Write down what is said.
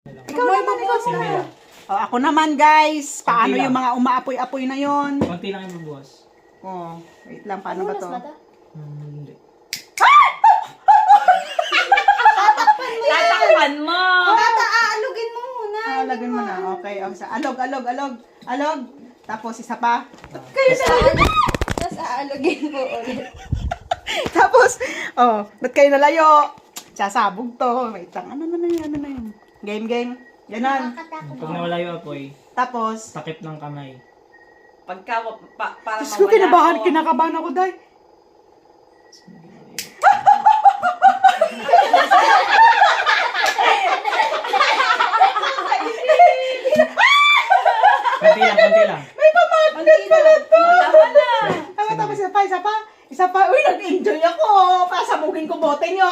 Ikaw naman, ikaw Simbi na. lang. Oh, ako naman guys. Paano Konti lang. yung mga umaapoy-apoy na yon? Konti lang yung bubuwas. Oh, wait lang. Paano ba to? Hindi. Tatakpan mo! Aalugin mo muna. Lagyan mo na. Okay. Oh, alog. Tapos isa pa. Tapos aalugin mo ulit. Tapos, ba't kayo nalayo? Sasabog to. Wait lang. Ano na yun? Game. Ganon. Pag nawala yung apoy, Tapos, takip ng kamay. Pagka, para Diyos ko, kinakabahan ako, Day. Konti lang. May pamagnet pala to. Tama na! Tapos isa pa. Uy, nag-enjoy ako. Pasabugin ko bote nyo.